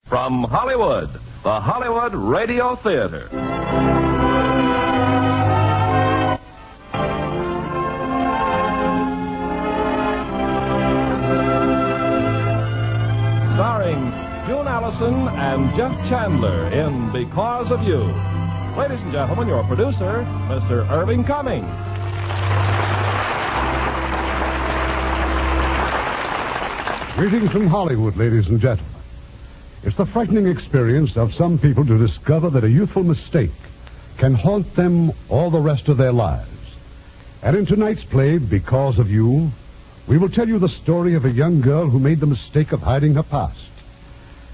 From Hollywood, the Hollywood Radio Theatre. Starring June Allyson and Jeff Chandler in Because of You. Ladies and gentlemen, your producer, Mr. Irving Cummings. Greetings from Hollywood, ladies and gentlemen. It's the frightening experience of some people to discover that a youthful mistake can haunt them all the rest of their lives. And in tonight's play, Because of You, we will tell you the story of a young girl who made the mistake of hiding her past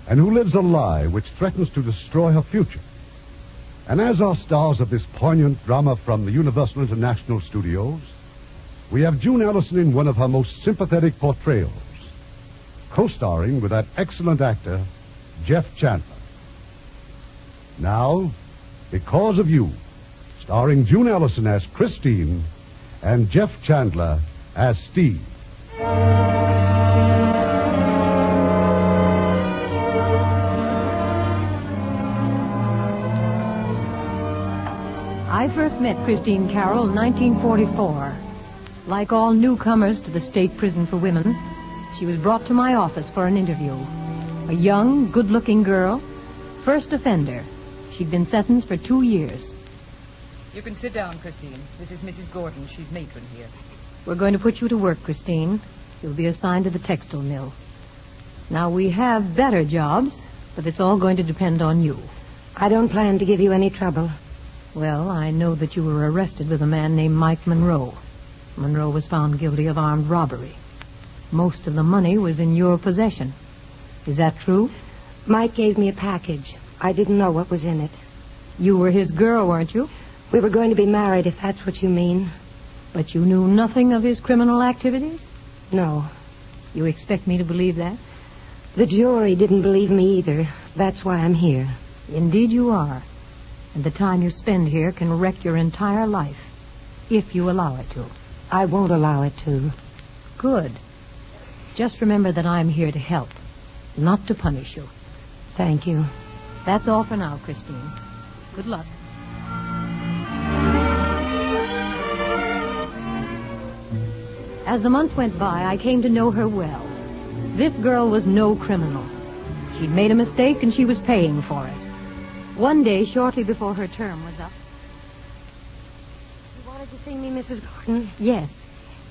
and who lives a lie which threatens to destroy her future. And as our stars of this poignant drama from the Universal International Studios, we have June Allyson in one of her most sympathetic portrayals, co-starring with that excellent actor, Jeff Chandler. Now, Because of You, starring June Allyson as Christine and Jeff Chandler as Steve. I first met Christine Carroll in 1944. Like all newcomers to the state prison for women, she was brought to my office for an interview. A young, good-looking girl, first offender. She'd been sentenced for 2 years. You can sit down, Christine. This is Mrs. Gordon. She's matron here. We're going to put you to work, Christine. You'll be assigned to the textile mill. Now, we have better jobs, but it's all going to depend on you. I don't plan to give you any trouble. Well, I know that you were arrested with a man named Mike Monroe. Monroe was found guilty of armed robbery. Most of the money was in your possession. Is that true? Mike gave me a package. I didn't know what was in it. You were his girl, weren't you? We were going to be married, if that's what you mean. But you knew nothing of his criminal activities? No. You expect me to believe that? The jury didn't believe me either. That's why I'm here. Indeed you are. And the time you spend here can wreck your entire life, if you allow it to. I won't allow it to. Good. Just remember that I'm here to help, not to punish you. Thank you. That's all for now, Christine. Good luck. As the months went by, I came to know her well. This girl was no criminal. She'd made a mistake and she was paying for it. One day, shortly before her term was up... You wanted to see me, Mrs. Gordon? Yes.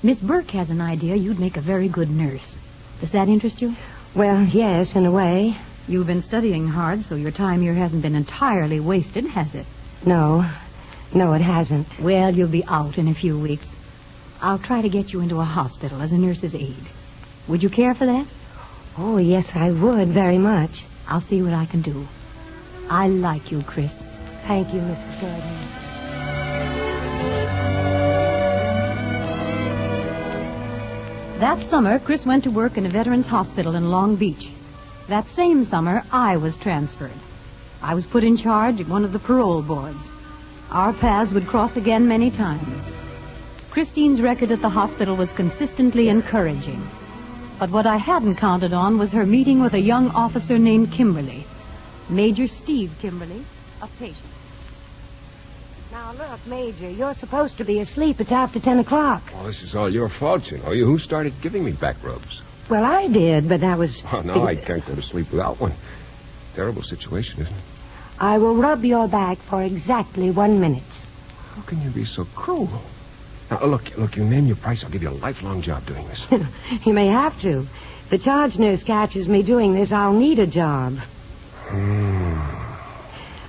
Miss Burke has an idea you'd make a very good nurse. Does that interest you? Well, yes, in a way. You've been studying hard, so your time here hasn't been entirely wasted, has it? No. No, it hasn't. Well, you'll be out in a few weeks. I'll try to get you into a hospital as a nurse's aide. Would you care for that? Oh, yes, I would, very much. I'll see what I can do. I like you, Chris. Thank you, Mrs. Gordon. That summer, Chris went to work in a veterans hospital in Long Beach. That same summer, I was transferred. I was put in charge of one of the parole boards. Our paths would cross again many times. Christine's record at the hospital was consistently encouraging. But what I hadn't counted on was her meeting with a young officer named Kimberly. Major Steve Kimberly, a patient. Now, look, Major, you're supposed to be asleep. It's after 10 o'clock. Well, this is all your fault, you know. Who started giving me back rubs? Well, I did, but that was... Oh, no, I can't go to sleep without one. Terrible situation, isn't it? I will rub your back for exactly 1 minute. How can you be so cruel? Now, look, you name your price, I'll give you a lifelong job doing this. You may have to. If the charge nurse catches me doing this, I'll need a job.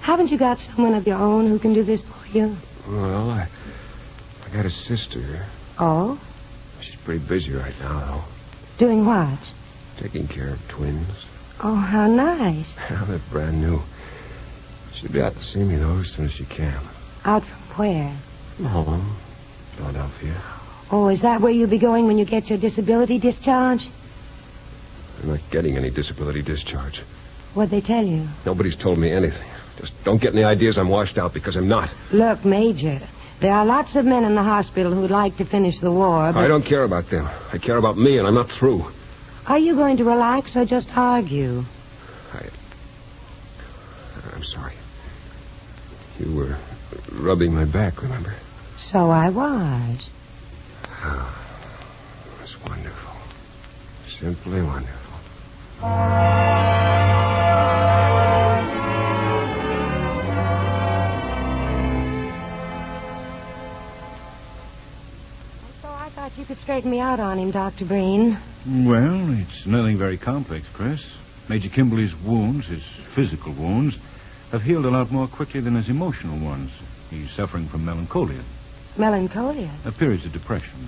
Haven't you got someone of your own who can do this for you? Well, I got a sister. Oh? She's pretty busy right now, though. Doing what? Taking care of twins. Oh, how nice. They're brand new. She'll be out to see me, though, as soon as she can. Out from where? Home. Philadelphia. Oh, is that where you'll be going when you get your disability discharge? I'm not getting any disability discharge. What'd they tell you? Nobody's told me anything. Just don't get any ideas I'm washed out, because I'm not. Look, Major, there are lots of men in the hospital who'd like to finish the war, but... I don't care about them. I care about me, and I'm not through. Are you going to relax or just argue? rubbing my back, remember? So I was. Oh, it was wonderful. Simply wonderful. So I thought you could straighten me out on him, Dr. Breen. Well, it's nothing very complex, Chris. Major Kimberly's wounds, his physical wounds, have healed a lot more quickly than his emotional ones. He's suffering from melancholia. Melancholia? Periods of depression.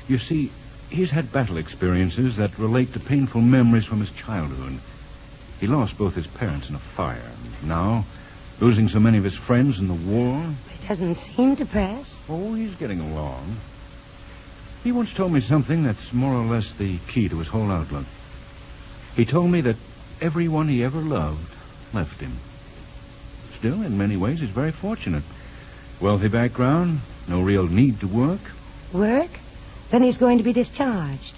You see, he's had battle experiences that relate to painful memories from his childhood. He lost both his parents in a fire. And now, losing so many of his friends in the war... He doesn't seem depressed. Oh, he's getting along. He once told me something that's more or less the key to his whole outlook. He told me that everyone he ever loved left him. Still, in many ways, he's very fortunate. Wealthy background, no real need to work. Work? Then he's going to be discharged.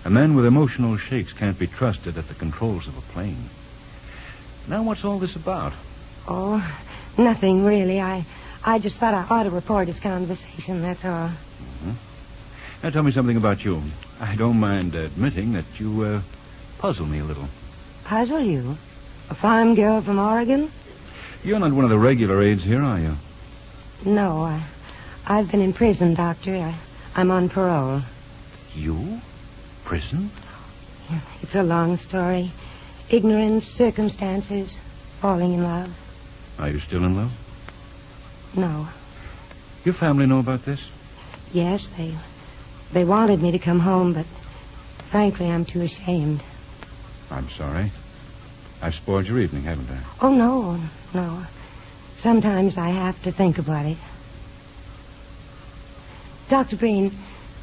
A man with emotional shakes can't be trusted at the controls of a plane. Now, what's all this about? Oh, nothing really. I just thought I ought to report his conversation, that's all. Mm-hmm. Now, tell me something about you. I don't mind admitting that you puzzle me a little. Puzzle you? A farm girl from Oregon? You're not one of the regular aides here, are you? No, I've been in prison, Doctor. I'm on parole. You? Prison? It's a long story. Ignorance, circumstances, falling in love. Are you still in love? No. Your family know about this? Yes, they wanted me to come home, but frankly, I'm too ashamed. I'm sorry. I've spoiled your evening, haven't I? Oh, no. Sometimes I have to think about it. Dr. Breen,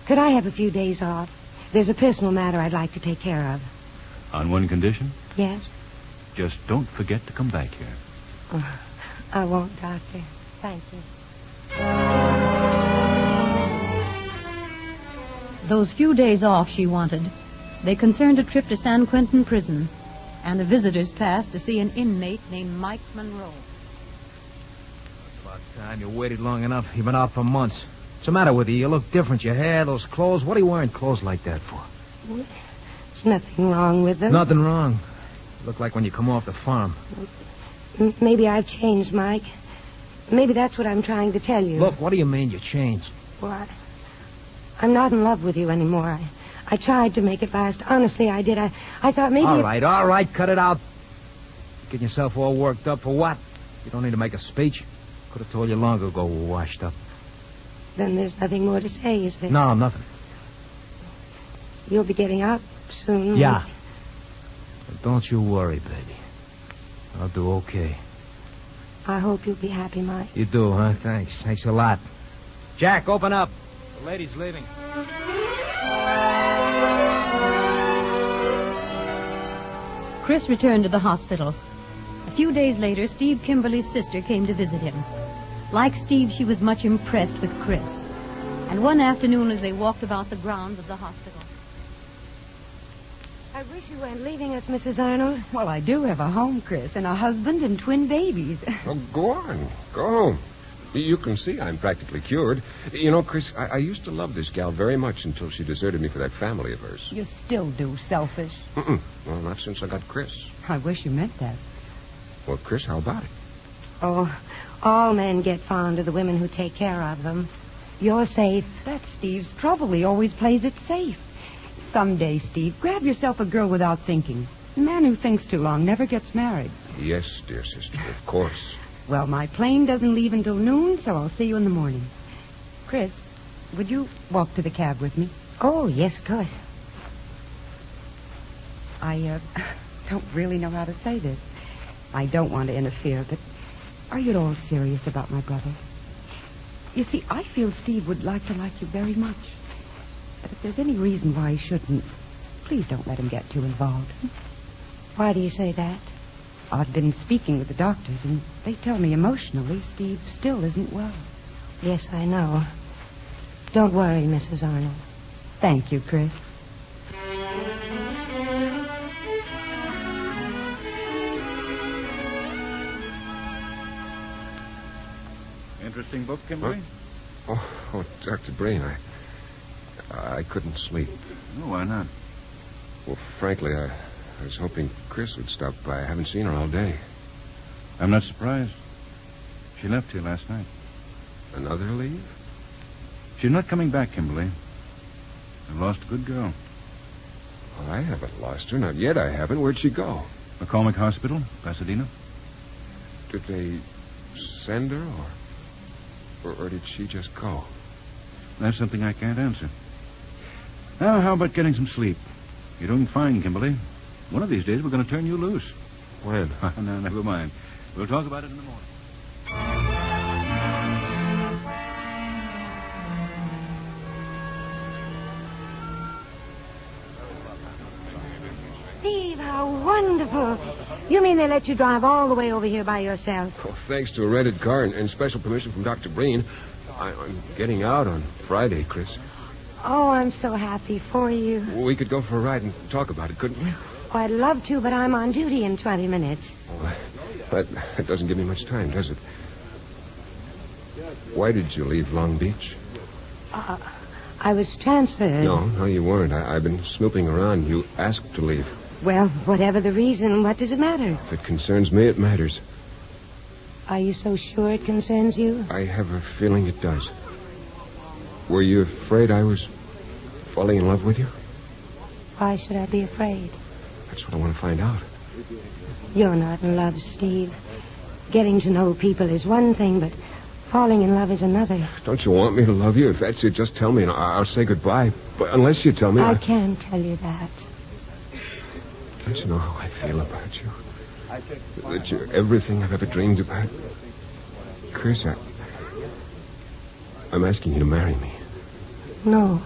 could I have a few days off? There's a personal matter I'd like to take care of. On one condition? Yes? Just don't forget to come back here. Oh, I won't, Doctor. Thank you. Those few days off she wanted, they concerned a trip to San Quentin Prison and a visitor's pass to see an inmate named Mike Monroe. It's about time you waited long enough. You've been out for months. What's the matter with you? You look different. Your hair, those clothes. What are you wearing clothes like that for? There's nothing wrong with them. Nothing wrong. You look like when you come off the farm. Maybe I've changed, Mike. Maybe that's what I'm trying to tell you. Look, what do you mean you changed? Well, I'm not in love with you anymore. I tried to make it last. Honestly, I did. I thought maybe... All right, cut it out. Getting yourself all worked up for what? You don't need to make a speech. Could have told you long ago we're washed up. Then there's nothing more to say, is there? No, nothing. You'll be getting out soon. Yeah. But don't you worry, baby. I'll do okay. I hope you'll be happy, Mike. You do, huh? Thanks. Thanks a lot. Jack, open up. The lady's leaving. Chris returned to the hospital. A few days later, Steve Kimberly's sister came to visit him. Like Steve, she was much impressed with Chris. And one afternoon, as they walked about the grounds of the hospital... I wish you weren't leaving us, Mrs. Arnold. Well, I do have a home, Chris, and a husband and twin babies. Oh, go on. Go home. You can see I'm practically cured. You know, Chris, I used to love this gal very much until she deserted me for that family of hers. You still do, selfish. Well, not since I got Chris. I wish you meant that. Well, Chris, how about it? Oh, all men get fond of the women who take care of them. You're safe. That's Steve's trouble. He always plays it safe. Someday, Steve, grab yourself a girl without thinking. A man who thinks too long never gets married. Yes, dear sister, of course. Well, my plane doesn't leave until noon, so I'll see you in the morning. Chris, would you walk to the cab with me? Oh, yes, of course. I don't really know how to say this. I don't want to interfere, but are you at all serious about my brother? You see, I feel Steve would like you very much. But if there's any reason why he shouldn't, please don't let him get too involved. Why do you say that? I've been speaking with the doctors, and they tell me emotionally Steve still isn't well. Yes, I know. Don't worry, Mrs. Arnold. Thank you, Chris. Interesting book, Kimberly? Oh, Dr. Breen, I couldn't sleep. Oh, why not? Well, frankly, I was hoping Chris would stop by. I haven't seen her all day. I'm not surprised. She left here last night. Another leave? She's not coming back, Kimberly. I've lost a good girl. Well, I haven't lost her. Not yet, I haven't. Where'd she go? McCormick Hospital, Pasadena. Did they send her, or did she just go? That's something I can't answer. Now, how about getting some sleep? You're doing fine, Kimberly. One of these days, we're going to turn you loose. When? No, never mind. We'll talk about it in the morning. Steve, how wonderful. You mean they let you drive all the way over here by yourself? Well, thanks to a rented car and special permission from Dr. Breen, I'm getting out on Friday, Chris. Oh, I'm so happy for you. We could go for a ride and talk about it, couldn't we? Oh, I'd love to, but I'm on duty in 20 minutes. Well, that doesn't give me much time, does it? Why did you leave Long Beach? I was transferred. No, you weren't. I've been snooping around. You asked to leave. Well, whatever the reason, what does it matter? If it concerns me, it matters. Are you so sure it concerns you? I have a feeling it does. Were you afraid I was falling in love with you? Why should I be afraid? That's what I want to find out. You're not in love, Steve. Getting to know people is one thing, but falling in love is another. Don't you want me to love you? If that's it, just tell me and I'll say goodbye. But unless you tell me... I can't tell you that. Don't you know how I feel about you? That you're everything I've ever dreamed about. Chris, I'm asking you to marry me. No,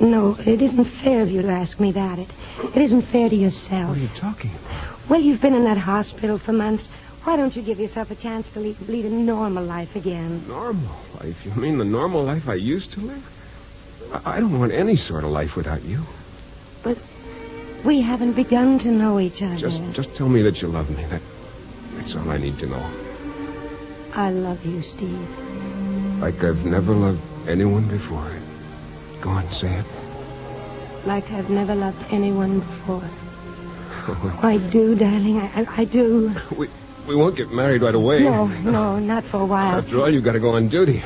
it isn't fair of you to ask me that. It isn't fair to yourself. What are you talking about? Well, you've been in that hospital for months. Why don't you give yourself a chance to lead a normal life again? Normal life? You mean the normal life I used to live? I don't want any sort of life without you. But we haven't begun to know each other. Just tell me that you love me. That's all I need to know. I love you, Steve. Like I've never loved anyone before. Go on, say it. Like I've never loved anyone before. Oh, I do, darling. I do. We won't get married right away. No, not for a while. After all, you've got to go on duty.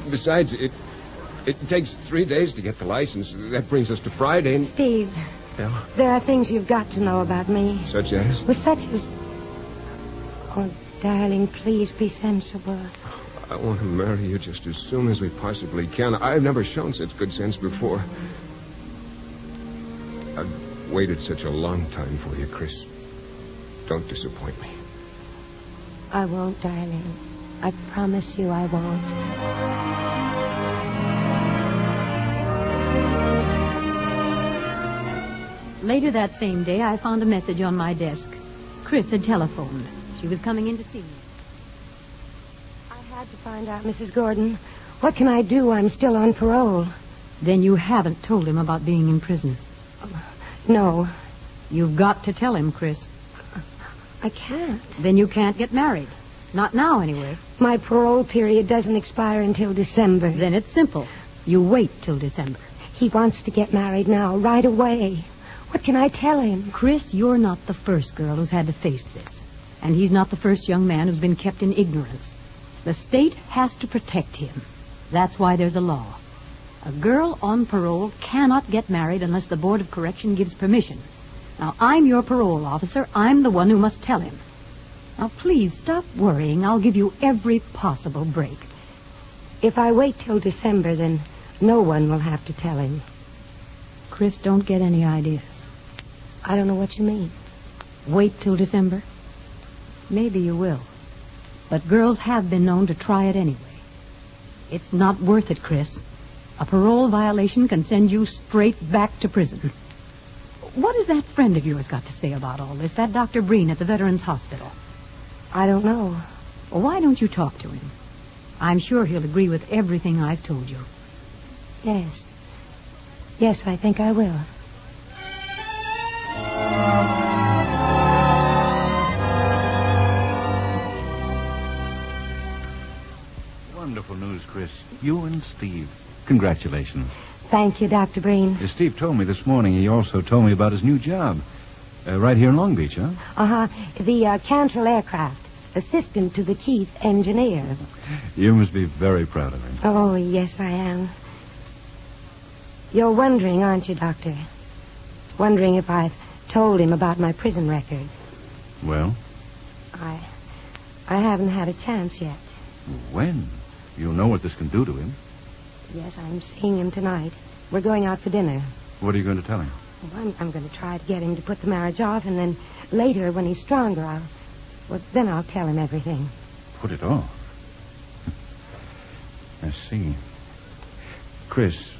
Besides, it takes 3 days to get the license. That brings us to Friday. And... Steve. Yeah? There are things you've got to know about me. Such as? Well, such as... Oh, darling, please be sensible. I want to marry you just as soon as we possibly can. I've never shown such good sense before. I've waited such a long time for you, Chris. Don't disappoint me. I won't, darling. I promise you I won't. Later that same day, I found a message on my desk. Chris had telephoned. She was coming in to see me. I had to find out, Mrs. Gordon. What can I do? I'm still on parole. Then you haven't told him about being in prison? No. You've got to tell him, Chris. I can't. Then you can't get married. Not now, anyway. My parole period doesn't expire until December. Then it's simple. You wait till December. He wants to get married now, right away. What can I tell him? Chris, you're not the first girl who's had to face this. And he's not the first young man who's been kept in ignorance. The state has to protect him. That's why there's a law. A girl on parole cannot get married unless the Board of Correction gives permission. Now, I'm your parole officer. I'm the one who must tell him. Now, please, stop worrying. I'll give you every possible break. If I wait till December, then no one will have to tell him. Chris, don't get any ideas. I don't know what you mean. Wait till December? Maybe you will. But girls have been known to try it anyway. It's not worth it, Chris. A parole violation can send you straight back to prison. What has that friend of yours got to say about all this, that Dr. Breen at the Veterans Hospital? I don't know. Well, why don't you talk to him? I'm sure he'll agree with everything I've told you. Yes. Yes, I think I will. wonderful news, Chris. You and Steve. Congratulations. Thank you, Dr. Breen. Steve told me this morning. He also told me about his new job. Right here in Long Beach, huh? Uh-huh. The Cantrell Aircraft. Assistant to the chief engineer. You must be very proud of him. Oh, yes, I am. You're wondering, aren't you, Doctor? Wondering if I've told him about my prison record. Well? I haven't had a chance yet. When? You'll know what this can do to him. Yes, I'm seeing him tonight. We're going out for dinner. What are you going to tell him? Well, I'm going to try to get him to put the marriage off, and then later, when he's stronger, then I'll tell him everything. Put it off? I see. Chris,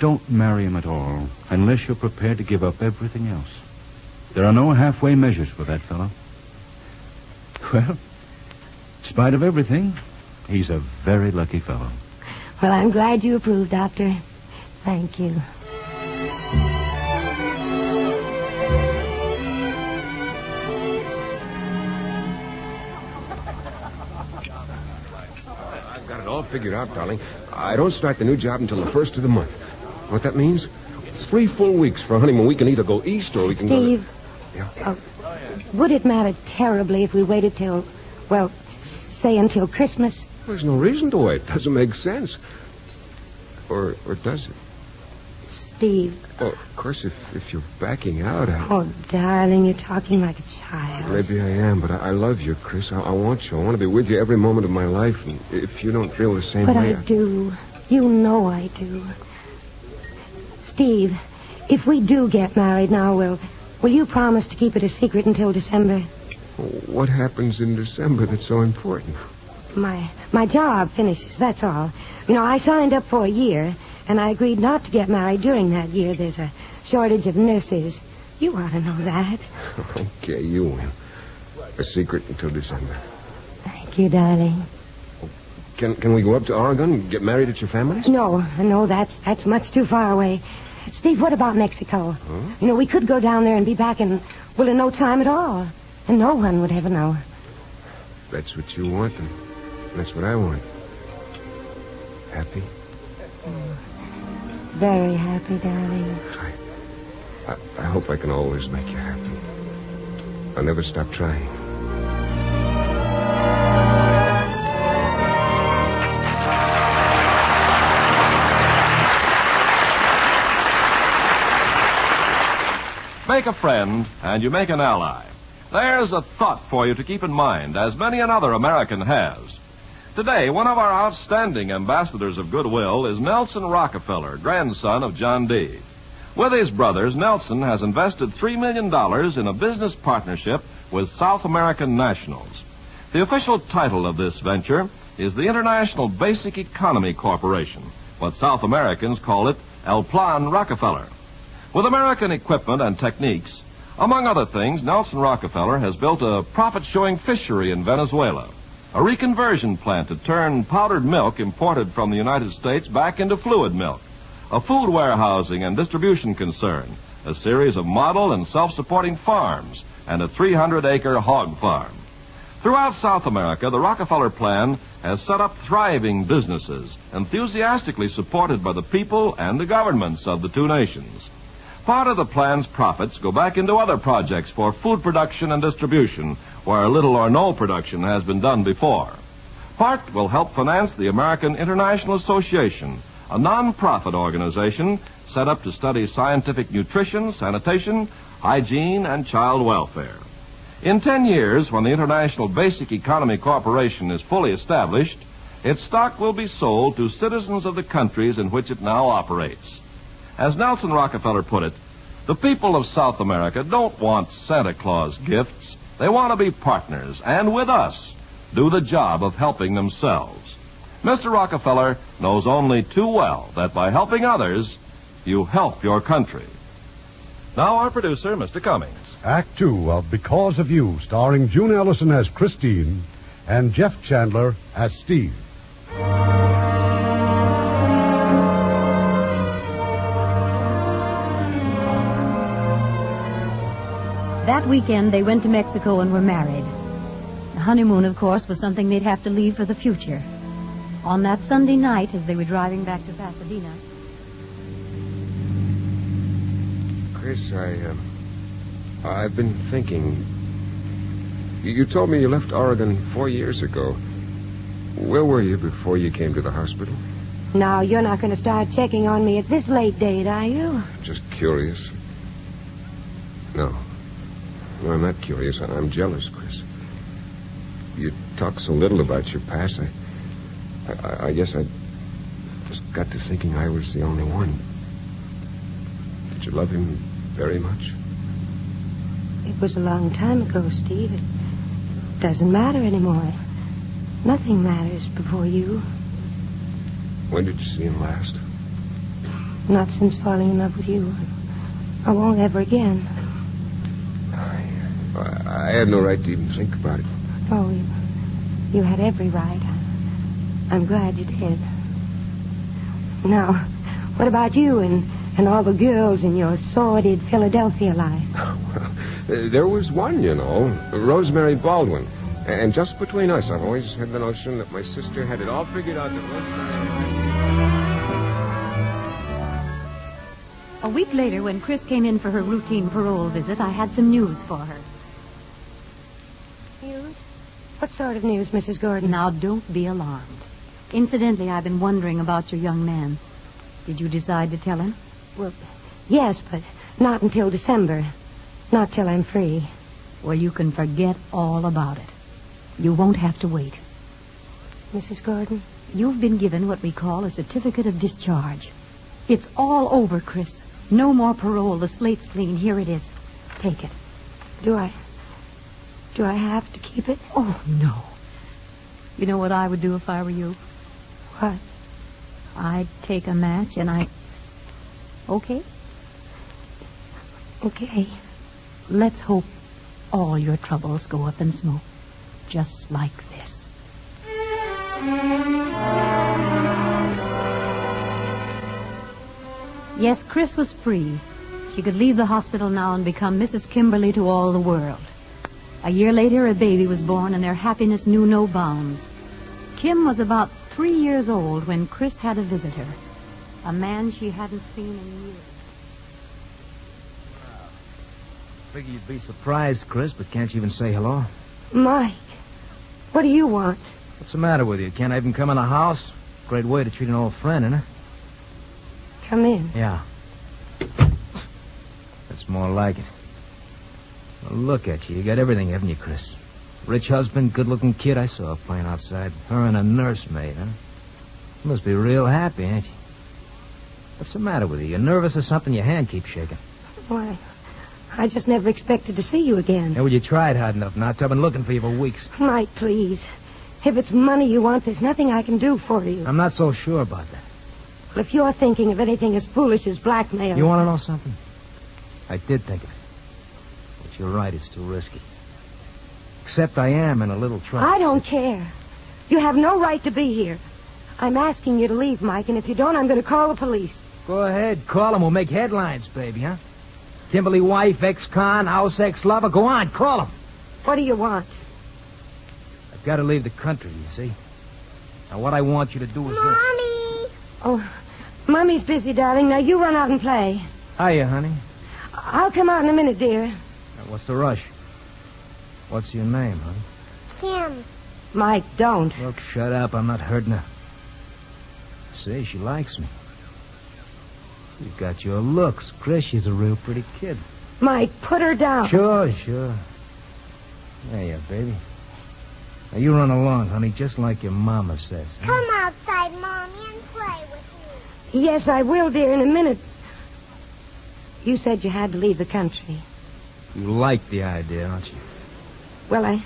don't marry him at all unless you're prepared to give up everything else. There are no halfway measures for that fellow. Well, in spite of everything, he's a very lucky fellow. Well, I'm glad you approve, Doctor. Thank you. I've got it all figured out, darling. I don't start the new job until the 1st of the month. What that means? 3 full weeks for honeymoon. We can either go east or we can Steve, go... Yeah? would it matter terribly if we waited till, well, say until Christmas? There's no reason to wait. Doesn't make sense. Or does it? Steve. Well, of course, if you're backing out, Oh, darling, you're talking like a child. Maybe I am, but I love you, Chris. I want you. I want to be with you every moment of my life. And if you don't feel the same but way... But I do. You know I do. Steve, if we do get married now, will you promise to keep it a secret until December? What happens in December that's so important? My job finishes, that's all. You know, I signed up for a year, and I agreed not to get married during that year. There's a shortage of nurses. You ought to know that. Okay, you win. A secret until December. Thank you, darling. Can we go up to Oregon and get married at your family's? No, that's much too far away. Steve, what about Mexico? Huh? You know, we could go down there and be back in no time at all. And no one would ever know. That's what you want, and that's what I want. Happy? Very happy, darling. I hope I can always make you happy. I'll never stop trying. Make a friend, and you make an ally. There's a thought for you to keep in mind, as many another American has. Today, one of our outstanding ambassadors of goodwill is Nelson Rockefeller, grandson of John D. With his brothers, Nelson has invested $3 million in a business partnership with South American nationals. The official title of this venture is the International Basic Economy Corporation, but South Americans call it El Plan Rockefeller. With American equipment and techniques, among other things, Nelson Rockefeller has built a profit-showing fishery in Venezuela, a reconversion plant to turn powdered milk imported from the United States back into fluid milk, a food warehousing and distribution concern, a series of model and self-supporting farms, and a 300-acre hog farm. Throughout South America, the Rockefeller plan has set up thriving businesses, enthusiastically supported by the people and the governments of the two nations. Part of the plan's profits go back into other projects for food production and distribution, where little or no production has been done before. Part will help finance the American International Association, a non-profit organization set up to study scientific nutrition, sanitation, hygiene, and child welfare. In 10 years, when the International Basic Economy Corporation is fully established, its stock will be sold to citizens of the countries in which it now operates. As Nelson Rockefeller put it, the people of South America don't want Santa Claus gifts. They want to be partners, and with us, do the job of helping themselves. Mr. Rockefeller knows only too well that by helping others, you help your country. Now our producer, Mr. Cummings. Act 2 of Because of You, starring June Allyson as Christine and Jeff Chandler as Steve. That weekend, they went to Mexico and were married. The honeymoon, of course, was something they'd have to leave for the future. On that Sunday night, as they were driving back to Pasadena... Chris, I've been thinking. You told me you left Oregon 4 years ago. Where were you before you came to the hospital? Now, you're not going to start checking on me at this late date, are you? Just curious. No, I'm not curious. I'm jealous, Chris. You talk so little about your past. I guess I just got to thinking I was the only one. Did you love him very much? It was a long time ago, Steve. It doesn't matter anymore. Nothing matters before you. When did you see him last? Not since falling in love with you. I won't ever again. I had no right to even think about it. Oh, you had every right. I'm glad you did. Now, what about you and all the girls in your sordid Philadelphia life? There was one, you know, Rosemary Baldwin. And just between us, I've always had the notion that my sister had it all figured out that Rosemary... A week later, when Chris came in for her routine parole visit, I had some news for her. News? What sort of news, Mrs. Gordon? Now, don't be alarmed. Incidentally, I've been wondering about your young man. Did you decide to tell him? Well, yes, but not until December. Not till I'm free. Well, you can forget all about it. You won't have to wait. Mrs. Gordon? You've been given what we call a certificate of discharge. It's all over, Chris. No more parole. The slate's clean. Here it is. Take it. Do I have to keep it? Oh, no. You know what I would do if I were you? What? I'd take a match and I... Okay? Okay. Let's hope all your troubles go up in smoke. Just like this. Yes, Chris was free. She could leave the hospital now and become Mrs. Kimberly to all the world. A year later, a baby was born, and their happiness knew no bounds. Kim was about 3 years old when Chris had a visitor, a man she hadn't seen in years. Figure you'd be surprised, Chris, but can't you even say hello? Mike, what do you want? What's the matter with you? Can't I even come in the house? Great way to treat an old friend, isn't it? Come in. Yeah. That's more like it. Well, look at you. You got everything, haven't you, Chris? Rich husband, good-looking kid I saw playing outside. Her and a nursemaid, huh? You must be real happy, ain't you? What's the matter with you? You nervous or something? Your hand keeps shaking. Why, I just never expected to see you again. Yeah, well, you tried hard enough not to. I've been looking for you for weeks. Mike, please. If it's money you want, there's nothing I can do for you. I'm not so sure about that. Well, if you're thinking of anything as foolish as blackmail... You want to know something? I did think of it. But you're right, it's too risky. Except I am in a little trouble. I don't care. You have no right to be here. I'm asking you to leave, Mike, and if you don't, I'm going to call the police. Go ahead, call him. We'll make headlines, baby, huh? Kimberly wife, ex-con, house ex-lover. Go on, call him. What do you want? I've got to leave the country, you see. Now, what I want you to do is this. Mommy! Oh, Mommy's busy, darling. Now, you run out and play. Hiya, honey. I'll come out in a minute, dear. Now, what's the rush? What's your name, honey? Kim. Mike, don't. Look, shut up. I'm not hurting her. Say, she likes me. You got your looks. Chris, she's a real pretty kid. Mike, put her down. Sure. There you are, baby. Now, you run along, honey, just like your mama says. Huh? Come outside, Mommy, and play with me. Yes, I will, dear, in a minute. You said you had to leave the country. You like the idea, don't you? Well,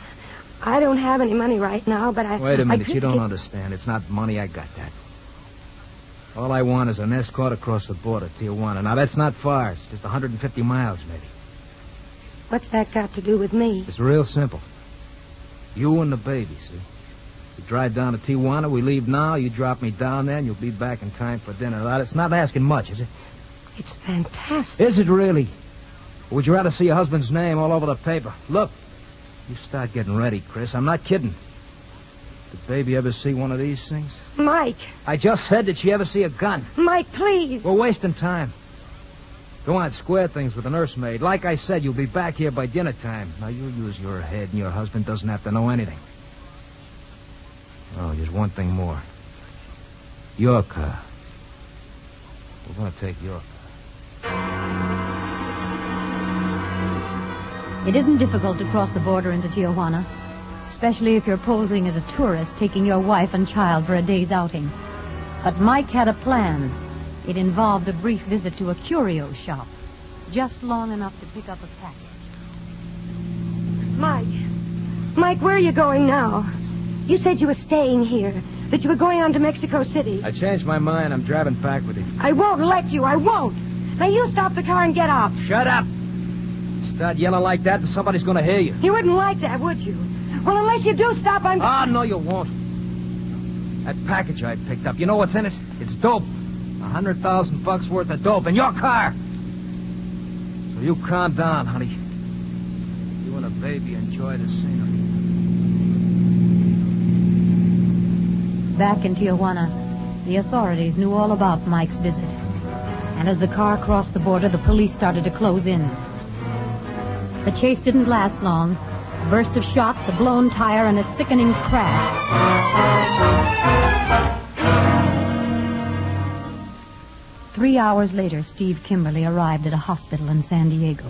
I don't have any money right now, but I... Wait a minute, I you don't understand. It's not money, I got that. All I want is an escort across the border, Tijuana. Now, that's not far. It's just 150 miles, maybe. What's that got to do with me? It's real simple. You and the baby, see? We drive down to Tijuana, we leave now, you drop me down there, and you'll be back in time for dinner. Now, it's not asking much, is it? It's fantastic. Is it really? Or would you rather see your husband's name all over the paper? Look, you start getting ready, Chris. I'm not kidding. Did baby ever see one of these things? Mike. I just said, did she ever see a gun? Mike, please. We're wasting time. Go on, square things with the nursemaid. Like I said, you'll be back here by dinner time. Now, you use your head, and your husband doesn't have to know anything. Oh, just one thing more. Your car. We're going to take your car. It isn't difficult to cross the border into Tijuana, especially if you're posing as a tourist taking your wife and child for a day's outing. But Mike had a plan. It involved a brief visit to a curio shop, just long enough to pick up a package. Mike, where are you going now? You said you were staying here, that you were going on to Mexico City. I changed my mind. I'm driving back with you. I won't let you. I won't. Now, you stop the car and get out. Shut up. Start yelling like that and somebody's going to hear you. You wouldn't like that, would you? Well, unless you do stop, I'm... Ah, no, you won't. That package I picked up, you know what's in it? It's dope. $100,000 worth of dope in your car. So you calm down, honey. You and a baby enjoy the scenery. Back in Tijuana, the authorities knew all about Mike's visit. And as the car crossed the border, the police started to close in. The chase didn't last long. A burst of shots, a blown tire, and a sickening crash. 3 hours later, Steve Kimberly arrived at a hospital in San Diego.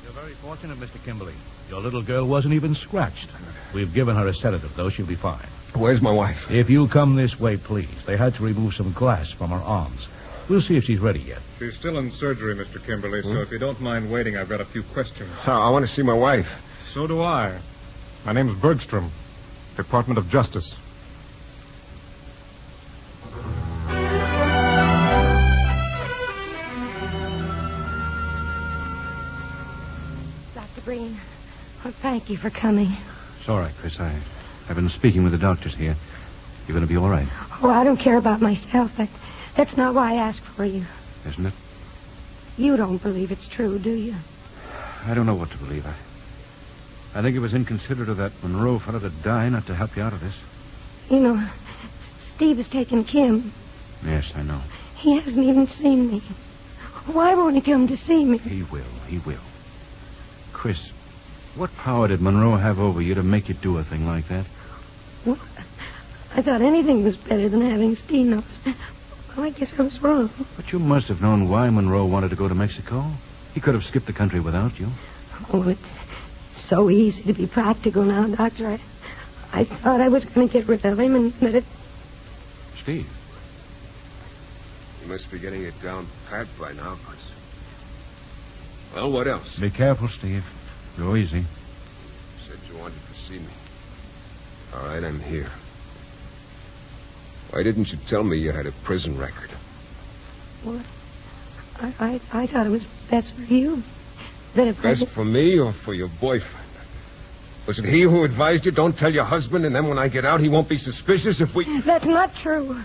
You're very fortunate, Mr. Kimberly. Your little girl wasn't even scratched. We've given her a sedative, though. She'll be fine. Where's my wife? If you'll come this way, please. They had to remove some glass from her arms. We'll see if she's ready yet. She's still in surgery, Mr. Kimberly, so if you don't mind waiting, I've got a few questions. I want to see my wife. So do I. My name's Bergstrom, Department of Justice. Dr. Breen, well, thank you for coming. It's all right, Chris. I've been speaking with the doctors here. You're going to be all right. Oh, I don't care about myself. That's not why I asked for you. Isn't it? You don't believe it's true, do you? I don't know what to believe. I think it was inconsiderate of that Monroe fellow to die not to help you out of this. You know, Steve has taken Kim. Yes, I know. He hasn't even seen me. Why won't he come to see me? He will. Chris, what power did Monroe have over you to make you do a thing like that? Well, I thought anything was better than having Steve know. Well, I guess I was wrong. But you must have known why Monroe wanted to go to Mexico. He could have skipped the country without you. Oh, it's so easy to be practical now, Doctor. I thought I was going to get rid of him and let it... Steve. You must be getting it down pat by now, Chris. Well, what else? Be careful, Steve. Go easy. You said you wanted to see me. All right, I'm here. Why didn't you tell me you had a prison record? Well, I thought it was best for you. That if Best for me or for your boyfriend? Was it he who advised you, don't tell your husband, and then when I get out, he won't be suspicious if we... That's not true.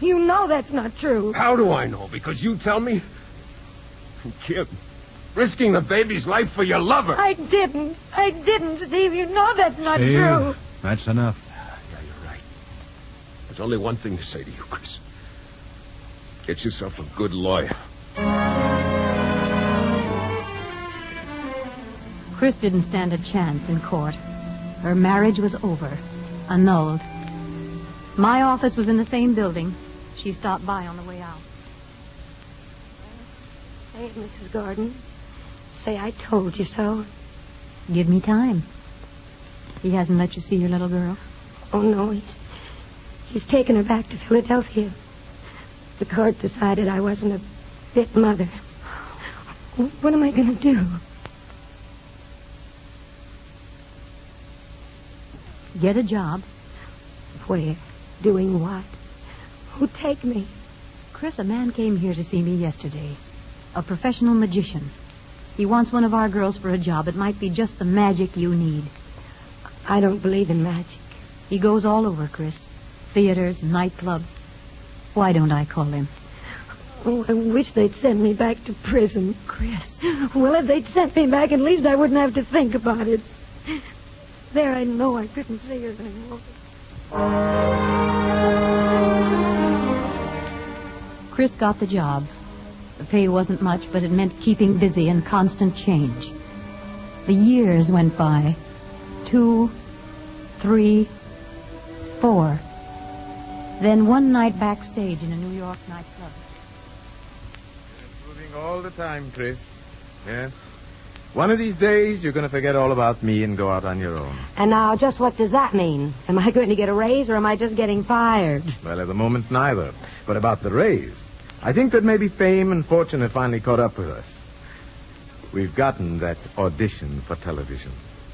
You know that's not true. How do I know? Because you tell me? Kim, risking the baby's life for your lover. I didn't, Steve. You know that's not Steve, true. That's enough. Yeah, you're right. There's only one thing to say to you, Chris. Get yourself a good lawyer. Chris didn't stand a chance in court. Her marriage was over, annulled. My office was in the same building. She stopped by on the way out. Say it, Mrs. Gordon. Say I told you so. Give me time. He hasn't let you see your little girl? Oh, no, he's taken her back to Philadelphia. The court decided I wasn't a fit mother. What am I going to do? Get a job. Where? Doing what? Who'd take me? Chris, a man came here to see me yesterday. A professional magician. He wants one of our girls for a job. It might be just the magic you need. I don't believe in magic. He goes all over, Chris. Theaters, nightclubs. Why don't I call him? Oh, I wish they'd send me back to prison. Chris. Well, if they'd sent me back, at least I wouldn't have to think about it. There, I know I couldn't see her anymore. Chris got the job. The pay wasn't much, but it meant keeping busy and constant change. The years went by. 2, 3, 4. Then one night backstage in a New York nightclub. You're improving all the time, Chris. Yes. One of these days, you're going to forget all about me and go out on your own. And now, just what does that mean? Am I going to get a raise, or am I just getting fired? Well, at the moment, neither. But about the raise, I think that maybe fame and fortune have finally caught up with us. We've gotten that audition for television.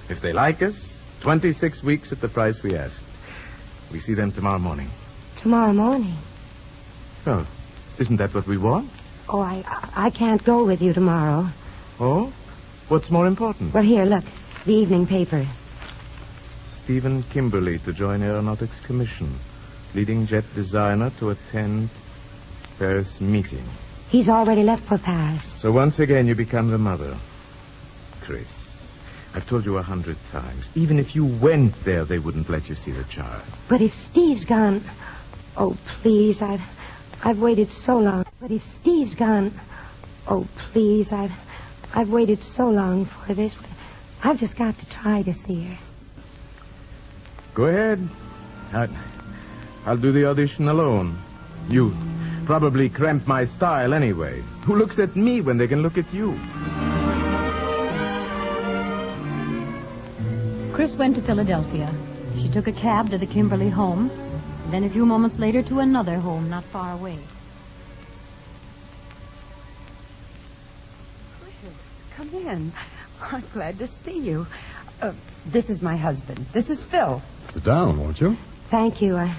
If they like us, 26 weeks at the price we asked. We see them tomorrow morning. Tomorrow morning? Oh, isn't that what we want? Oh, I can't go with you tomorrow. Oh? What's more important? Well, here, look. The evening paper. Steve Kimberly to join Aeronautics Commission. Leading jet designer to attend Paris meeting. He's already left for Paris. So once again you become the mother. Chris, I've told you 100 times. Even if you went there, they wouldn't let you see the child. But if Steve's gone... Oh, please, I've waited so long. But if Steve's gone... Oh, please, I've waited so long for this. I've just got to try to see her. Go ahead. I'll do the audition alone. You probably cramp my style anyway. Who looks at me when they can look at you? Chris went to Philadelphia. She took a cab to the Kimberly home, then a few moments later to another home not far away. Chris, come in. I'm glad to see you. This is my husband. This is Phil. Sit down, won't you? Thank you.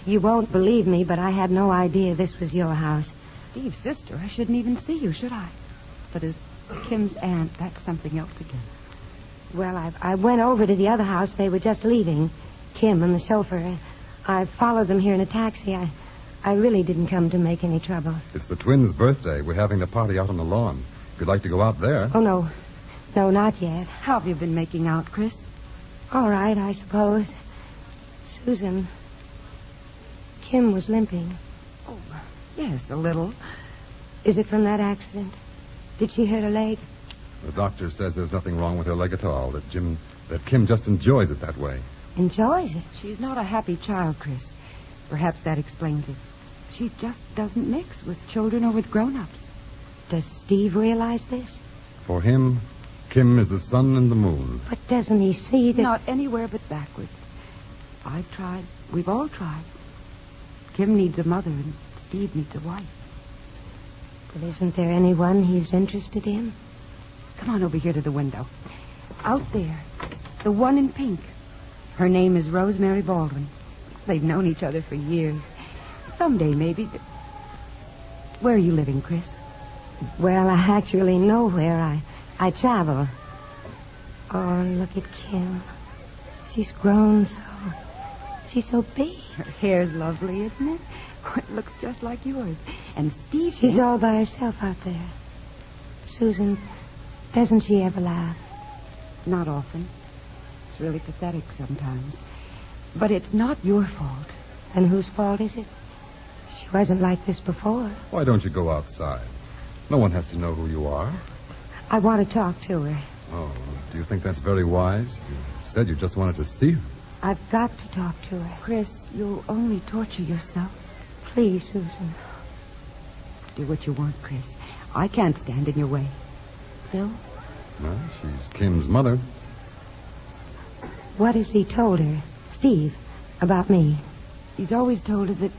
You won't believe me, but I had no idea this was your house. Steve's sister. I shouldn't even see you, should I? But as Kim's aunt, that's something else again. Well, I went over to the other house. They were just leaving, Kim and the chauffeur. I followed them here in a taxi. I really didn't come to make any trouble. It's the twins' birthday. We're having the party out on the lawn. If you'd like to go out there. Oh, no. No, not yet. How have you been making out, Chris? All right, I suppose. Susan, Kim was limping. Oh, yes, a little. Is it from that accident? Did she hurt her leg? The doctor says there's nothing wrong with her leg at all, that Kim just enjoys it that way. Enjoys it? She's not a happy child, Chris. Perhaps that explains it. She just doesn't mix with children or with grown-ups. Does Steve realize this? For him, Kim is the sun and the moon. But doesn't he see that... Not anywhere but backwards. I've tried. We've all tried. Kim needs a mother and Steve needs a wife. But isn't there anyone he's interested in? Come on over here to the window. Out there. The one in pink. Her name is Rosemary Baldwin. They've known each other for years. Someday, maybe. Where are you living, Chris? Well, I actually know where I travel. Oh, look at Kim. She's grown so... She's so big. Her hair's lovely, isn't it? It looks just like yours. And Steve... She's all by herself out there. Susan, doesn't she ever laugh? Not often. It's really pathetic sometimes. But it's not your fault. And whose fault is it? She wasn't like this before. Why don't you go outside? No one has to know who you are. I want to talk to her. Oh, do you think that's very wise? You said you just wanted to see her. I've got to talk to her. Chris, you'll only torture yourself. Please, Susan. Do what you want, Chris. I can't stand in your way. Phil? Well, she's Kim's mother. What has he told her, Steve, about me? He's always told her that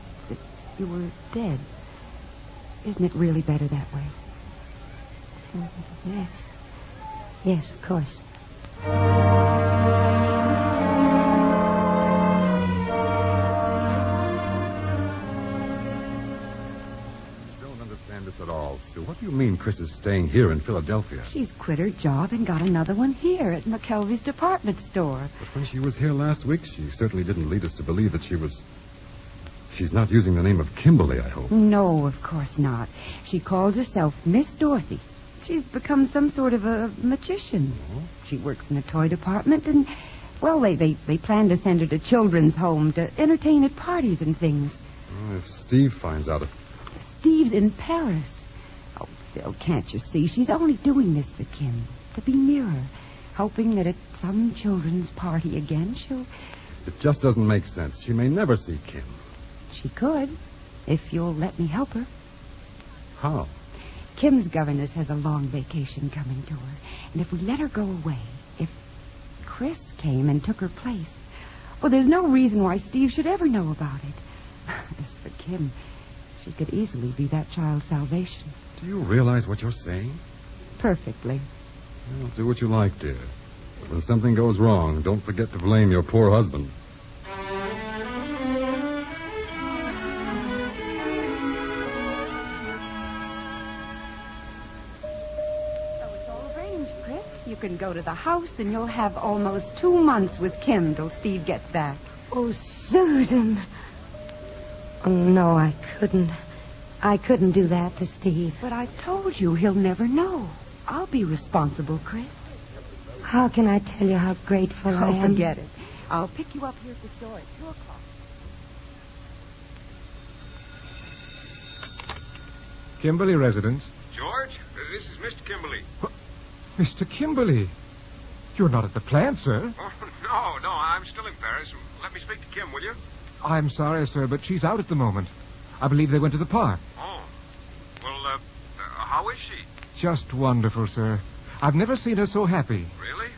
you were dead. Isn't it really better that way? Yes. Yes, of course. This at all, Sue. What do you mean Chris is staying here in Philadelphia? She's quit her job and got another one here at McKelvey's department store. But when she was here last week, she certainly didn't lead us to believe that she was... She's not using the name of Kimberly, I hope. No, of course not. She calls herself Miss Dorothy. She's become some sort of a magician. Oh. She works in a toy department and, well, they plan to send her to children's home to entertain at parties and things. Well, if Steve finds out... Steve's in Paris. Oh, Phil, can't you see? She's only doing this for Kim, to be near her, hoping that at some children's party again she'll... It just doesn't make sense. She may never see Kim. She could, if you'll let me help her. How? Kim's governess has a long vacation coming to her, and if we let her go away, if Chris came and took her place, well, there's no reason why Steve should ever know about it. As for Kim, she could easily be that child's salvation. Do you realize what you're saying? Perfectly. Well, do what you like, dear. But when something goes wrong, don't forget to blame your poor husband. You can go to the house, and you'll have almost 2 months with Kim till Steve gets back. Oh, Susan. Oh, no, I couldn't. I couldn't do that to Steve. But I told you he'll never know. I'll be responsible, Chris. How can I tell you how grateful I am? Oh, forget it. I'll pick you up here at the store at 2 o'clock. Kimberly residence. George, this is Mr. Kimberly. Mr. Kimberly. You're not at the plant, sir. Oh, no, I'm still in Paris. Let me speak to Kim, will you? I'm sorry, sir, but she's out at the moment. I believe they went to the park. Oh. Well, how is she? Just wonderful, sir. I've never seen her so happy. Really?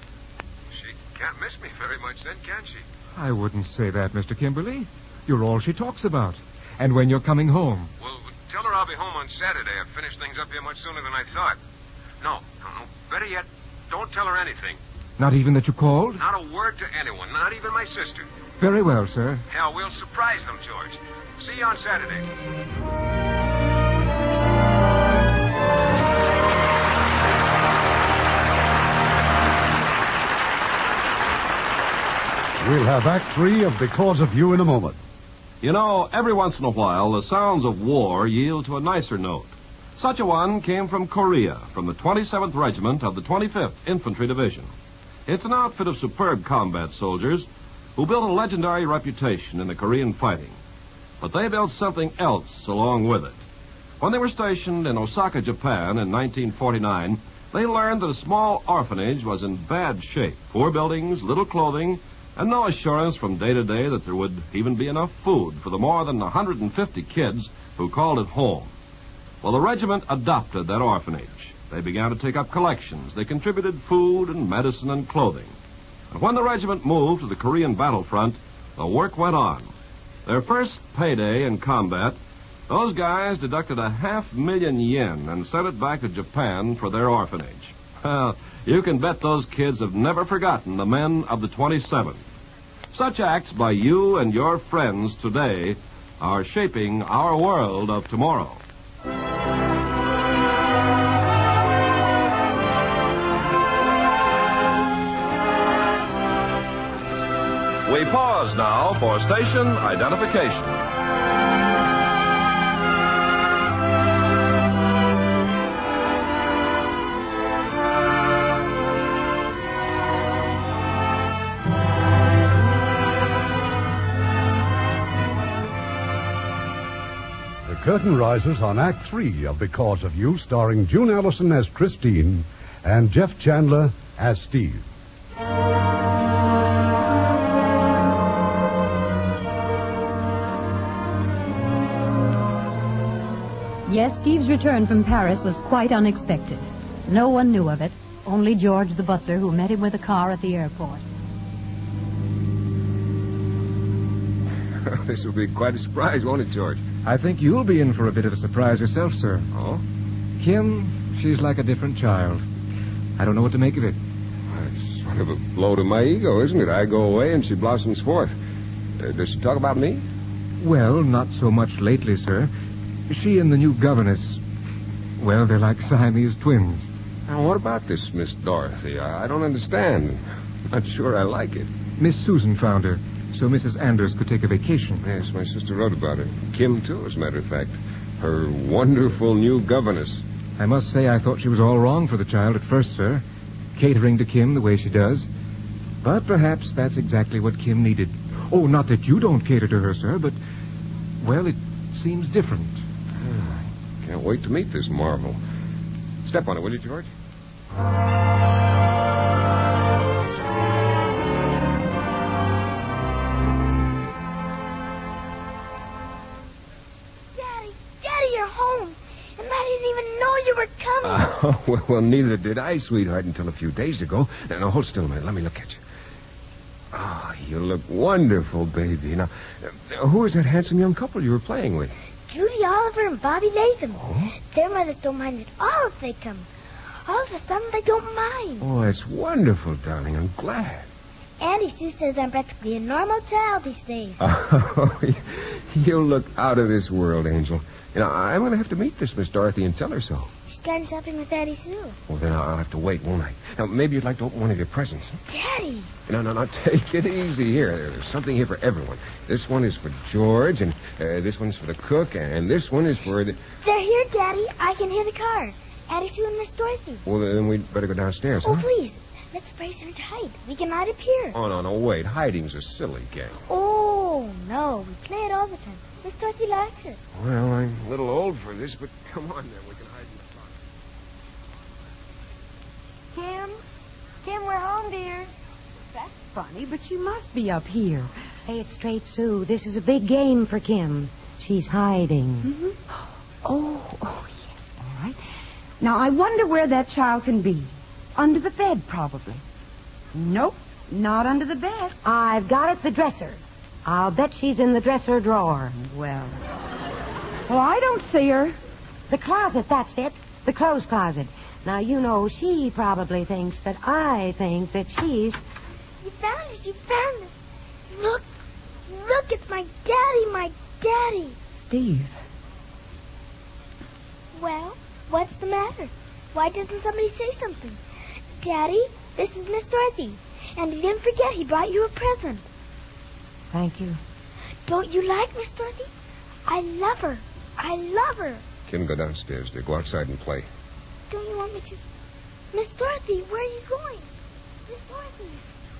She can't miss me very much then, can she? I wouldn't say that, Mr. Kimberly. You're all she talks about. And when you're coming home. Well, tell her I'll be home on Saturday. I've finished things up here much sooner than I thought. No. Better yet, don't tell her anything. Not even that you called? Not a word to anyone, not even my sister. Very well, sir. Hell, we'll surprise them, George. See you on Saturday. We'll have Act 3 of Because of You in a moment. You know, every once in a while, the sounds of war yield to a nicer note. Such a one came from Korea, from the 27th Regiment of the 25th Infantry Division. It's an outfit of superb combat soldiers who built a legendary reputation in the Korean fighting. But they built something else along with it. When they were stationed in Osaka, Japan in 1949, they learned that a small orphanage was in bad shape. Poor buildings, little clothing, and no assurance from day to day that there would even be enough food for the more than 150 kids who called it home. Well, the regiment adopted that orphanage. They began to take up collections. They contributed food and medicine and clothing. And when the regiment moved to the Korean battlefront, the work went on. Their first payday in combat, those guys deducted 500,000 yen and sent it back to Japan for their orphanage. Well, you can bet those kids have never forgotten the men of the 27th. Such acts by you and your friends today are shaping our world of tomorrow. We pause now for station identification. The curtain rises on Act 3 of Because of You, starring June Allyson as Christine and Jeff Chandler as Steve. Yes, Steve's return from Paris was quite unexpected. No one knew of it, only George the butler, who met him with a car at the airport. This will be quite a surprise, won't it, George? I think you'll be in for a bit of a surprise yourself, sir. Oh? Kim, she's like a different child. I don't know what to make of it. It's sort of a blow to my ego, isn't it? I go away and she blossoms forth. Does she talk about me? Well, not so much lately, sir. She and the new governess, well, they're like Siamese twins. Now, what about this Miss Dorothy? I don't understand. I'm not sure I like it. Miss Susan found her, so Mrs. Anders could take a vacation. Yes, my sister wrote about her. Kim, too, as a matter of fact. Her wonderful new governess. I must say I thought she was all wrong for the child at first, sir. Catering to Kim the way she does. But perhaps that's exactly what Kim needed. Oh, not that you don't cater to her, sir, but, well, it seems different. Can't wait to meet this marvel. Step on it, will you, George? Daddy, you're home. And I didn't even know you were coming. Well, neither did I, sweetheart, until a few days ago. Now, hold still a minute. Let me look at you. Oh, you look wonderful, baby. Now, who is that handsome young couple you were playing with? Judy Oliver and Bobby Latham. Oh? Their mothers don't mind at all if they come. All of a sudden, they don't mind. Oh, that's wonderful, darling. I'm glad. Auntie Sue says I'm practically a normal child these days. Oh, you look out of this world, Angel. You know, I'm going to have to meet this Miss Dorothy and tell her so. She's gone shopping with Auntie Sue. Well, then I'll have to wait, won't I? Now, maybe you'd like to open one of your presents. Daddy! No, take it easy here. There's something here for everyone. This one is for George, and this one's for the cook, and this one is for the... They're here, Daddy. I can hear the car. Auntie Sue and Miss Dorothy. Well, then we'd better go downstairs, Oh, huh? please. Let's brace her to hide. We can hide up here. Oh, no, wait. Hiding's a silly game. Oh, no. We play it all the time. Miss Dorothy likes it. Well, I'm a little old for this, but come on, then. We can hide in the closet. Kim, we're home, dear. That's funny, but she must be up here. Say it straight, Sue. This is a big game for Kim. She's hiding. Mm-hmm. Oh, yes. All right. Now, I wonder where that child can be. Under the bed, probably. Nope, not under the bed. I've got it, the dresser. I'll bet she's in the dresser drawer. Well, I don't see her. The closet, that's it. The clothes closet. Now, you know, she probably thinks that I think that she's... You found us. Look, it's my daddy. Steve. Well, what's the matter? Why doesn't somebody say something? Daddy, this is Miss Dorothy. And he didn't forget he brought you a present. Thank you. Don't you like Miss Dorothy? I love her. Kim, go downstairs, dear. Go outside and play. Don't you want me to? Miss Dorothy, where are you going? Miss Dorothy.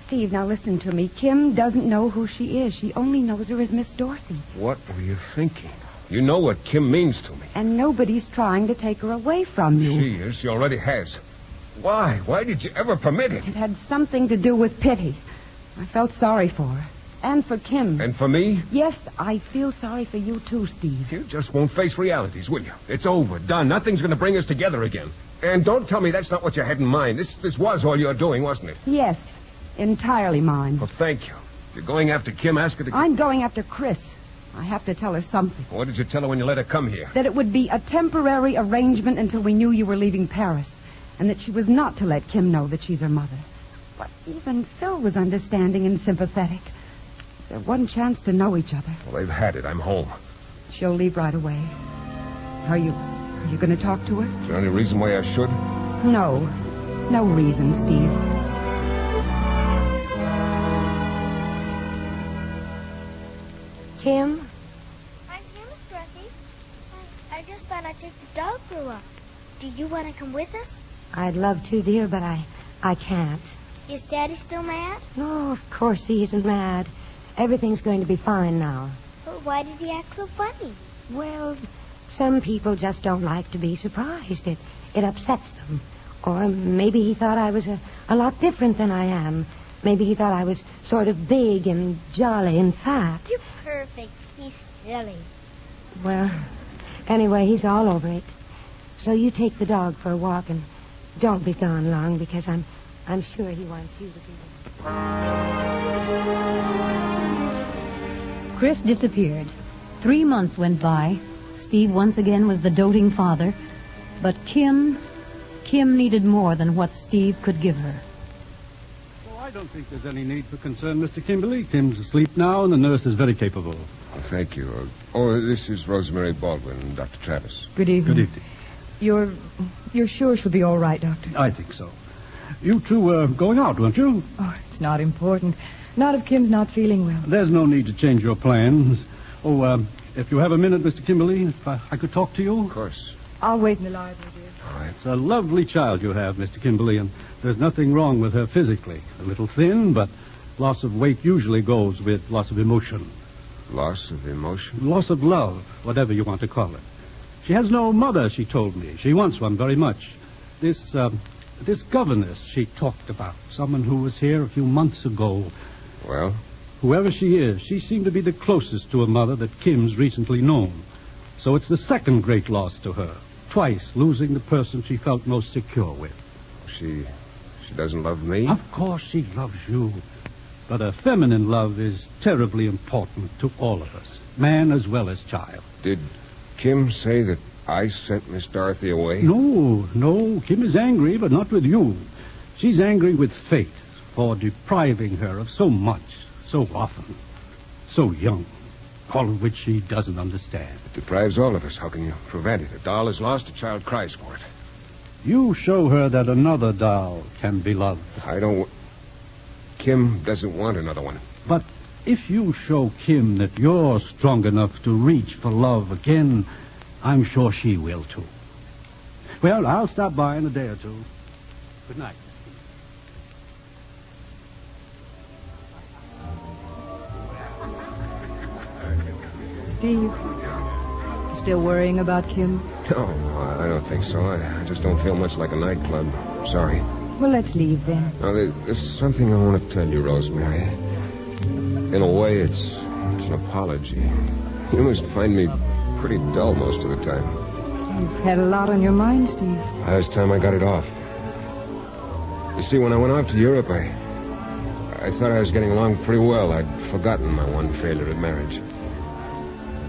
Steve, now listen to me. Kim doesn't know who she is. She only knows her as Miss Dorothy. What were you thinking? You know what Kim means to me. And nobody's trying to take her away from you. She is. She already has. Why? Why did you ever permit it? It had something to do with pity. I felt sorry for her. And for Kim. And for me? Yes, I feel sorry for you too, Steve. You just won't face realities, will you? It's over. Done. Nothing's going to bring us together again. And don't tell me that's not what you had in mind. This was all you were doing, wasn't it? Yes. Entirely mine. Well, thank you. You're going after Kim, ask her to... I'm going after Chris. I have to tell her something. What did you tell her when you let her come here? That it would be a temporary arrangement until we knew you were leaving Paris. And that she was not to let Kim know that she's her mother. But even Phil was understanding and sympathetic. There wasn't a chance to know each other. Well, they've had it. I'm home. She'll leave right away. Are you going to talk to her? Is there any reason why I should? No. No reason, Steve. Kim? I'm here, Miss Dorothy. I just thought I'd take the dog for a walk. Do you want to come with us? I'd love to, dear, but I can't. Is Daddy still mad? No, of course he isn't mad. Everything's going to be fine now. But why did he act so funny? Well, some people just don't like to be surprised. It upsets them. Or maybe he thought I was a lot different than I am. Maybe he thought I was sort of big and jolly and fat. You're perfect. He's silly. Well, anyway, he's all over it. So you take the dog for a walk and don't be gone long because I'm sure he wants you to be there. Chris disappeared. 3 months went by. Steve once again was the doting father. But Kim needed more than what Steve could give her. Oh, I don't think there's any need for concern, Mr. Kimberly. Tim's asleep now, and the nurse is very capable. Oh, thank you. This is Rosemary Baldwin and Dr. Travis. Good evening. Good evening. You're sure she'll be all right, Doctor? I think so. You two were going out, weren't you? Oh, it's not important. Not if Kim's not feeling well. There's no need to change your plans. Oh, if you have a minute, Mr. Kimberly, if I could talk to you. Of course. I'll wait in the library, dear. All right. It's a lovely child you have, Mr. Kimberly, and there's nothing wrong with her physically. A little thin, but loss of weight usually goes with loss of emotion. Loss of emotion? Loss of love, whatever you want to call it. She has no mother, she told me. She wants one very much. This governess she talked about, someone who was here a few months ago. Well? Whoever she is, she seemed to be the closest to a mother that Kim's recently known. So it's the second great loss to her. Twice losing the person she felt most secure with. She doesn't love me? Of course she loves you. But a feminine love is terribly important to all of us, man as well as child. Did Kim say that I sent Miss Dorothy away? No. Kim is angry, but not with you. She's angry with fate for depriving her of so much, so often, so young, all of which she doesn't understand. It deprives all of us. How can you prevent it? A doll is lost, a child cries for it. You show her that another doll can be loved. I don't... Kim doesn't want another one. But if you show Kim that you're strong enough to reach for love again, I'm sure she will, too. Well, I'll stop by in a day or two. Good night. Steve, still worrying about Kim? No, I don't think so. I just don't feel much like a nightclub. Sorry. Well, let's leave then. Now, there's something I want to tell you, Rosemary. In a way, it's an apology. You must find me pretty dull most of the time. You've had a lot on your mind, Steve. Last time I got it off. You see, when I went off to Europe, I thought I was getting along pretty well. I'd forgotten my one failure at marriage.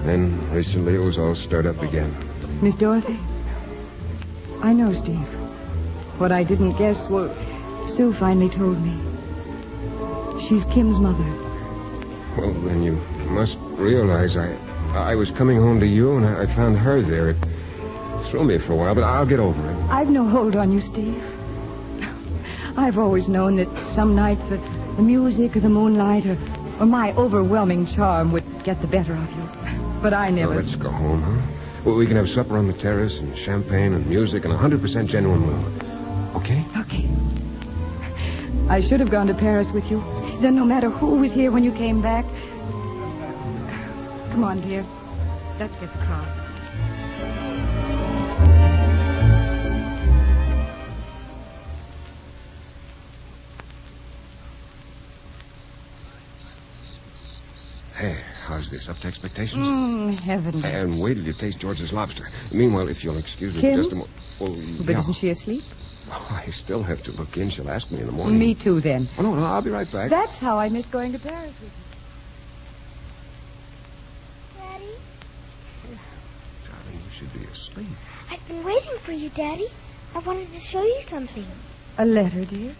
Then, recently, it was all stirred up again. Miss Dorothy? I know, Steve. What I didn't guess, well, Sue finally told me. She's Kim's mother. Well, then you must realize I was coming home to you, and I found her there. It threw me for a while, but I'll get over it. I've no hold on you, Steve. I've always known that some night the music or the moonlight or my overwhelming charm would get the better of you. But I never... Well, let's go home, huh? Well, we can have supper on the terrace and champagne and music and 100% genuine mood. Okay? Okay. I should have gone to Paris with you. Then no matter who was here when you came back... Come on, dear. Let's get the car. Hey, how's this? Up to expectations? Heavenly. And wait till you taste George's lobster. Meanwhile, if you'll excuse me Kim? for just a moment... Well, But yeah. isn't she asleep? Oh, I still have to look in. She'll ask me in the morning. Me too, then. Oh, no, I'll be right back. That's how I missed going to Paris with you. Daddy? Darling, you should be asleep. I've been waiting for you, Daddy. I wanted to show you something. A letter, dear?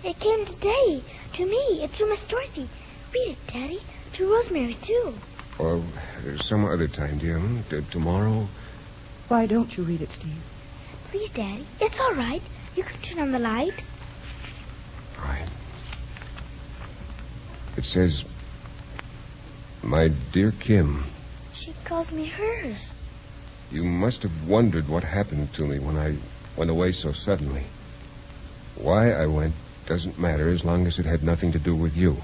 It came today. To me. It's from Miss Dorothy. Read it, Daddy. To Rosemary, too. Or some other time, dear. Tomorrow? Why don't you read it, Steve? Please, Daddy. It's all right. You can turn on the light. All right. It says, "My dear Kim." She calls me hers. You must have wondered what happened to me when I went away so suddenly. Why I went doesn't matter as long as it had nothing to do with you.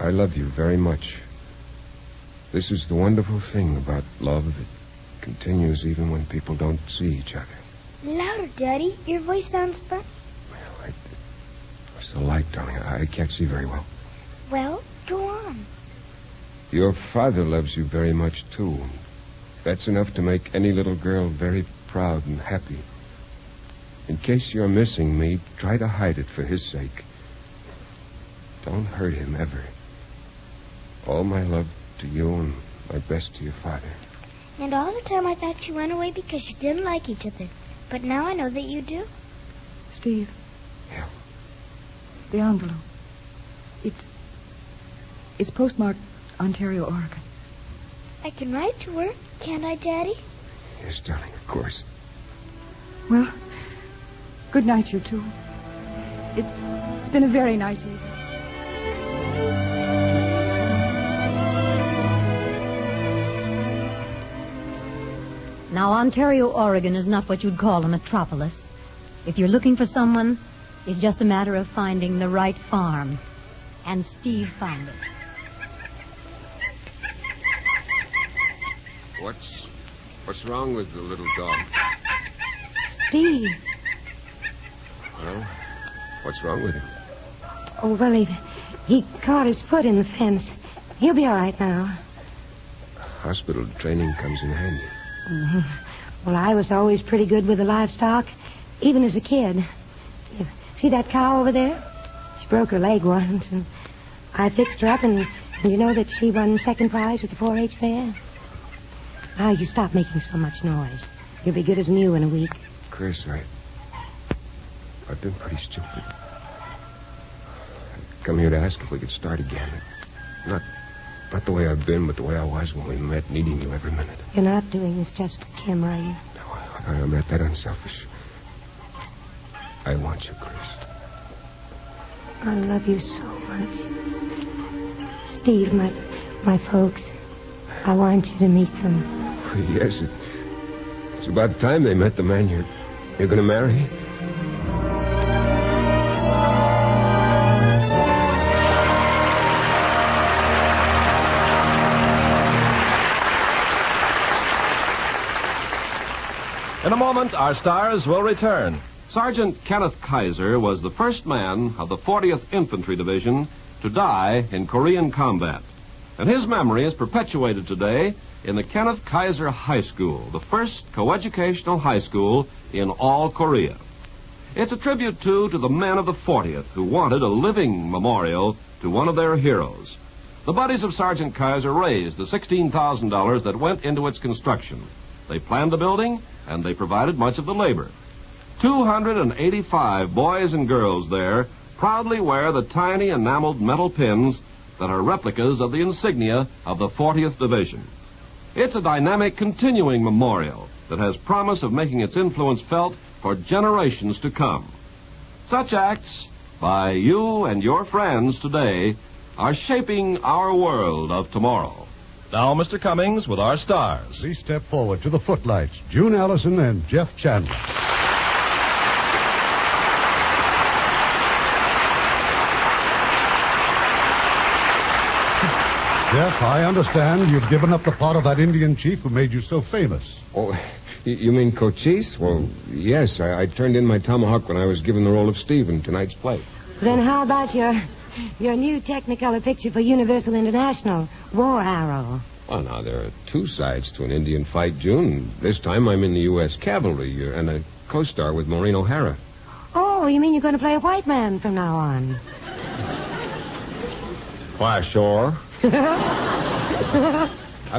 I love you very much. This is the wonderful thing about love. It continues even when people don't see each other. Louder, Daddy. Your voice sounds fun. Well, it's the light, darling. I can't see very well. Well, go on. Your father loves you very much, too. That's enough to make any little girl very proud and happy. In case you're missing me, try to hide it for his sake. Don't hurt him ever. All my love to you and my best to your father. And all the time I thought you went away because you didn't like each other. But now I know that you do. Steve. Yeah. The envelope. It's postmarked Ontario, Oregon. I can write to her, can't I, Daddy? Yes, darling, of course. Well, good night, you two. It's been a very nice evening. Now, Ontario, Oregon is not what you'd call a metropolis. If you're looking for someone, it's just a matter of finding the right farm. And Steve found it. What's wrong with the little dog? Steve. Well, what's wrong with him? Oh, well, he caught his foot in the fence. He'll be all right now. Hospital training comes in handy. Mm-hmm. Well, I was always pretty good with the livestock, even as a kid. See that cow over there? She broke her leg once, and I fixed her up, and you know that she won second prize at the 4-H fair? Now, you stop making so much noise. You'll be good as new in a week. Chris, I've been pretty stupid. I've come here to ask if we could start again. Not the way I've been, but the way I was when we met, needing you every minute. You're not doing this just for Kim, are you? No, I'm not that unselfish. I want you, Chris. I love you so much. Steve, my folks, I want you to meet them. Yes, it's about time they met the man you're going to marry. In a moment, our stars will return. Sergeant Kenneth Kaiser was the first man of the 40th Infantry Division to die in Korean combat. And his memory is perpetuated today in the Kenneth Kaiser High School, the first coeducational high school in all Korea. It's a tribute, too, to the men of the 40th who wanted a living memorial to one of their heroes. The buddies of Sergeant Kaiser raised the $16,000 that went into its construction. They planned the building, and they provided much of the labor. 285 boys and girls there proudly wear the tiny enameled metal pins that are replicas of the insignia of the 40th Division. It's a dynamic, continuing memorial that has promise of making its influence felt for generations to come. Such acts by you and your friends today are shaping our world of tomorrow. Now, Mr. Cummings with our stars. Please step forward to the footlights. June Allyson and Jeff Chandler. Jeff, I understand you've given up the part of that Indian chief who made you so famous. Oh, you mean Cochise? Well, yes, I turned in my tomahawk when I was given the role of Steve in tonight's play. Then how about your new Technicolor picture for Universal International, War Arrow? Well, now, there are two sides to an Indian fight, June. This time I'm in the U.S. Cavalry and a co-star with Maureen O'Hara. Oh, you mean you're going to play a white man from now on? Why, sure. I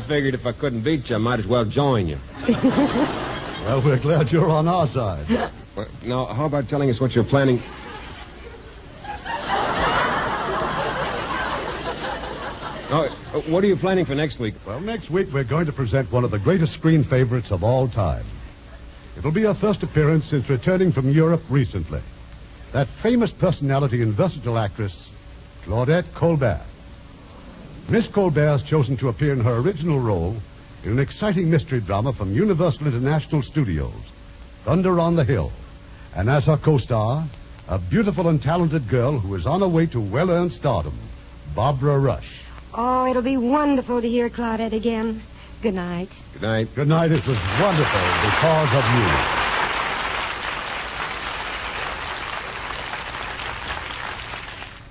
figured if I couldn't beat you, I might as well join you. Well, we're glad you're on our side. Well, now, how about telling us what you're planning... Oh, what are you planning for next week? Well, next week we're going to present one of the greatest screen favorites of all time. It'll be her first appearance since returning from Europe recently. That famous personality and versatile actress, Claudette Colbert. Miss Colbert has chosen to appear in her original role in an exciting mystery drama from Universal International Studios, Thunder on the Hill. And as her co-star, a beautiful and talented girl who is on her way to well-earned stardom, Barbara Rush. Oh, it'll be wonderful to hear Claudette again. Good night. Good night. Good night. It was wonderful because of you.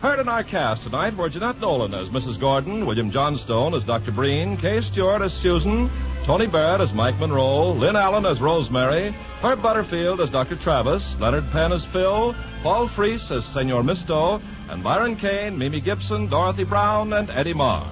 Heard in our cast tonight were Jeanette Nolan as Mrs. Gordon, William Johnstone as Dr. Breen, Kay Stewart as Susan, Tony Barrett as Mike Monroe, Lynn Allen as Rosemary, Herb Butterfield as Dr. Travis, Leonard Penn as Phil, Paul Freese as Senor Misto, and Byron Kane, Mimi Gibson, Dorothy Brown, and Eddie Marr.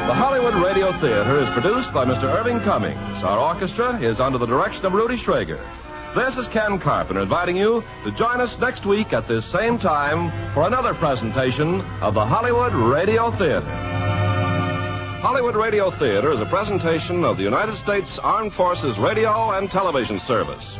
The Hollywood Radio Theatre is produced by Mr. Irving Cummings. Our orchestra is under the direction of Rudy Schrager. This is Ken Carpenter inviting you to join us next week at this same time for another presentation of the Hollywood Radio Theatre. Hollywood Radio Theatre is a presentation of the United States Armed Forces Radio and Television Service.